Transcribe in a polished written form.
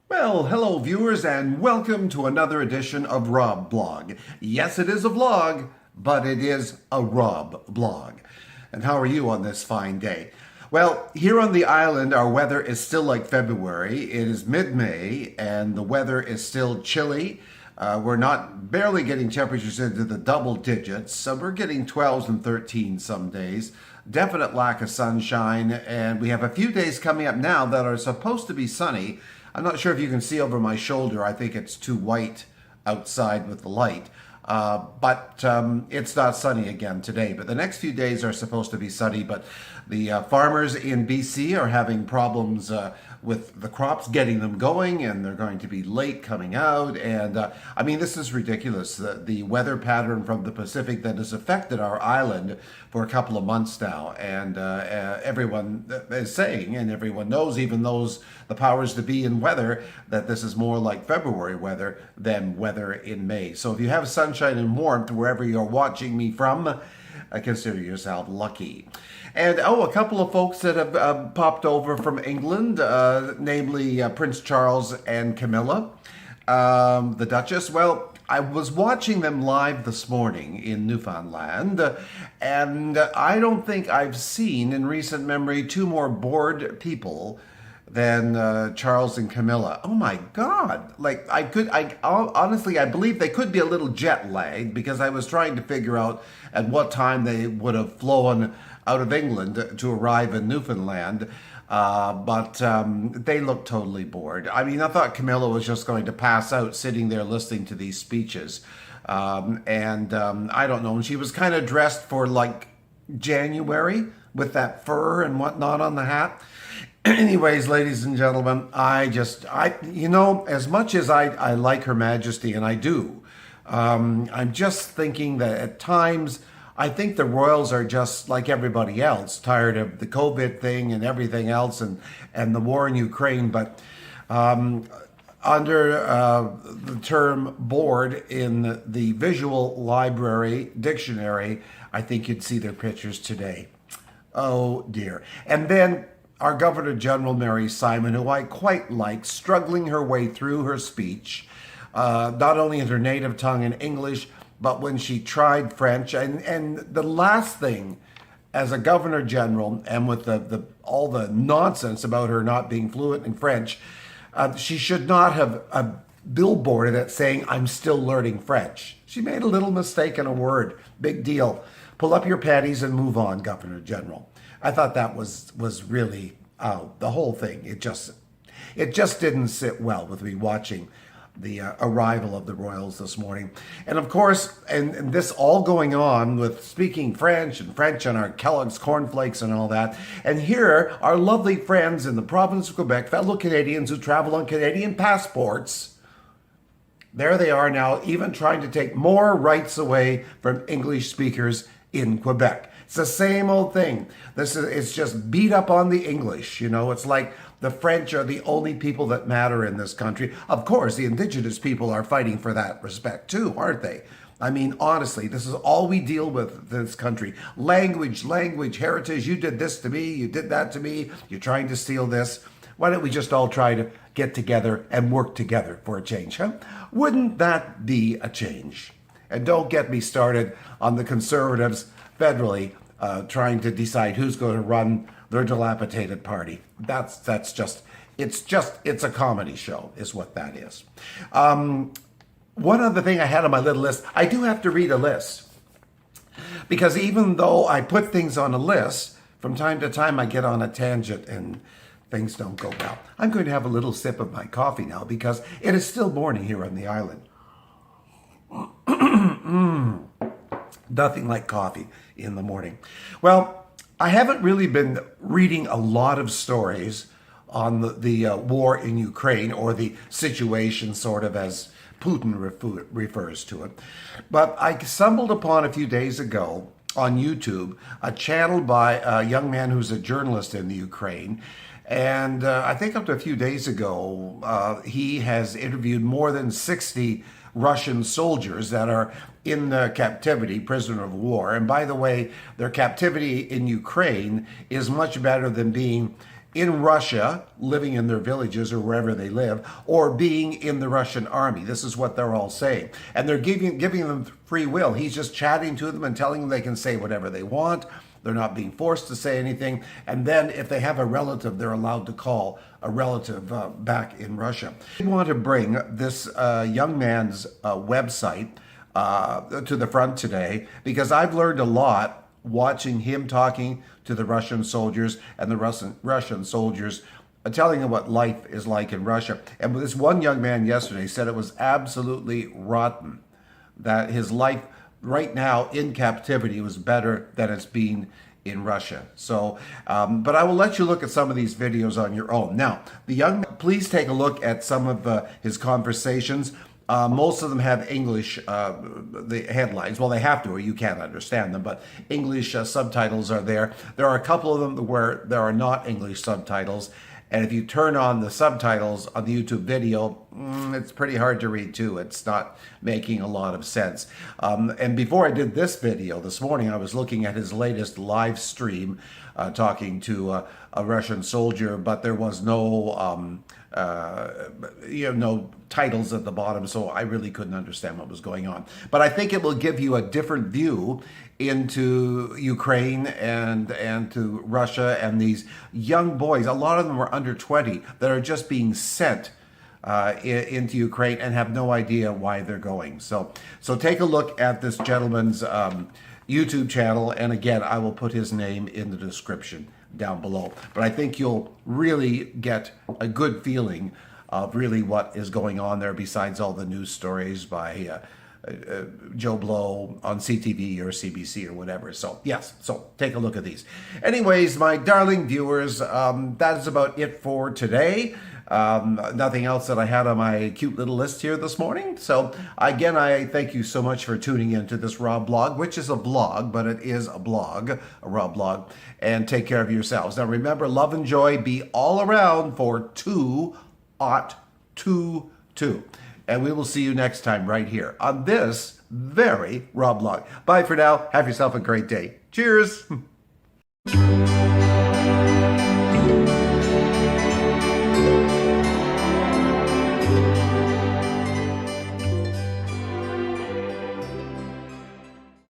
Well, hello viewers, and welcome to another edition of Rob Blog. Yes, it is a vlog, but it is a Rob Blog. And how are you on this fine day? Well, here on the island, our weather is still like February. It is mid-May, and the weather is still chilly. We're not barely getting temperatures into the double digits, so we're getting 12s and 13s some days. Definite lack of sunshine, and we have a few days coming up now that are supposed to be sunny. I'm not sure if you can see over my shoulder. I think it's too white outside with the light. But it's not sunny again today. But the next few days are supposed to be sunny. But the farmers in BC are having problems with the crops, getting them going, and they're going to be late coming out. And I mean, this is ridiculous. The weather pattern from the Pacific that has affected our island for a couple of months now. And everyone is saying, and everyone knows, even those the powers to be in weather, that this is more like February weather than weather in May. So if you have sunshine and warmth wherever you're watching me from, consider yourself lucky. And a couple of folks that have popped over from England, namely Prince Charles and Camilla, the Duchess. Well, I was watching them live this morning in Newfoundland, and I don't think I've seen in recent memory two more bored people than Charles and Camilla. Oh my God. Like I honestly, I believe they could be a little jet lagged, because I was trying to figure out at what time they would have flown out of England to arrive in Newfoundland. But they looked totally bored. I mean, I thought Camilla was just going to pass out sitting there listening to these speeches. I don't know. And she was kind of dressed for like January with that fur and whatnot on the hat. Anyways, ladies and gentlemen, as much as I like Her Majesty, and I do, I'm just thinking that at times, I think the royals are just like everybody else, tired of the COVID thing and everything else and the war in Ukraine. But under the term bored in the visual library dictionary, I think you'd see their pictures today. Oh dear. And then our Governor General Mary Simon, who I quite like, struggling her way through her speech, not only in her native tongue in English, but when she tried French. And the last thing, as a Governor General, and with all the nonsense about her not being fluent in French, she should not have billboarded it saying, "I'm still learning French." She made a little mistake in a word. Big deal. Pull up your panties and move on, Governor General. I thought that was really the whole thing. It just didn't sit well with me watching the arrival of the royals this morning. And of course, and this all going on with speaking French on our Kellogg's cornflakes and all that. And here, our lovely friends in the province of Quebec, fellow Canadians who travel on Canadian passports, there they are now, even trying to take more rights away from English speakers in Quebec. It's the same old thing. It's just beat up on the English. You know, it's like the French are the only people that matter in this country. Of course, the Indigenous people are fighting for that respect too, aren't they? I mean, honestly, this is all we deal with in this country. Language, heritage. You did this to me. You did that to me. You're trying to steal this. Why don't we just all try to get together and work together for a change, huh? Wouldn't that be a change? And don't get me started on the Conservatives federally trying to decide who's going to run their dilapidated party. It's a comedy show is what that is. One other thing I had on my little list, I do have to read a list, because even though I put things on a list, from time to time I get on a tangent and things don't go well. I'm going to have a little sip of my coffee now, because it is still morning here on the island. Nothing like coffee in the morning. Well, I haven't really been reading a lot of stories on the war in Ukraine, or the situation sort of as Putin refers to it. But I stumbled upon a few days ago on YouTube a channel by a young man who's a journalist in the Ukraine. And I think up to a few days ago, he has interviewed more than 60 Russian soldiers that are in the captivity, prisoner of war. And by the way, their captivity in Ukraine is much better than being in Russia, living in their villages or wherever they live, or being in the Russian army. This is what they're all saying. And they're giving them free will. He's just chatting to them and telling them they can say whatever they want. They're not being forced to say anything. And then if they have a relative, they're allowed to call a relative back in Russia. I want to bring this young man's website to the front today, because I've learned a lot watching him talking to the Russian soldiers and the Russian soldiers telling them what life is like in Russia. And this one young man yesterday said it was absolutely rotten, that his life right now in captivity was better than it's been in Russia. So, but I will let you look at some of these videos on your own. Now, please take a look at some of his conversations. Most of them have English, the headlines. Well, they have to, or you can't understand them, but English subtitles are there. There are a couple of them where there are not English subtitles. And if you turn on the subtitles on the YouTube video, it's pretty hard to read too. It's not making a lot of sense. And before I did this video this morning, I was looking at his latest live stream talking to a Russian soldier, but there was no no titles at the bottom, so I really couldn't understand what was going on. But I think it will give you a different view into Ukraine and to Russia and these young boys. A lot of them are under 20 that are just being sent into Ukraine and have no idea why they're going. So take a look at this gentleman's YouTube channel, and again, I will put his name in the description down below. But I think you'll really get a good feeling of really what is going on there, besides all the news stories by Joe Blow on CTV or CBC or whatever. So yes, so take a look at these. Anyways, my darling viewers, that is about it for today. Nothing else that I had on my cute little list here this morning. So again, I thank you so much for tuning into this Rob blog, which is a vlog, but it is a blog, a Rob blog. And take care of yourselves. Now remember, love and joy be all around for 2022. And we will see you next time right here on this very Rob blog. Bye for now. Have yourself a great day. Cheers.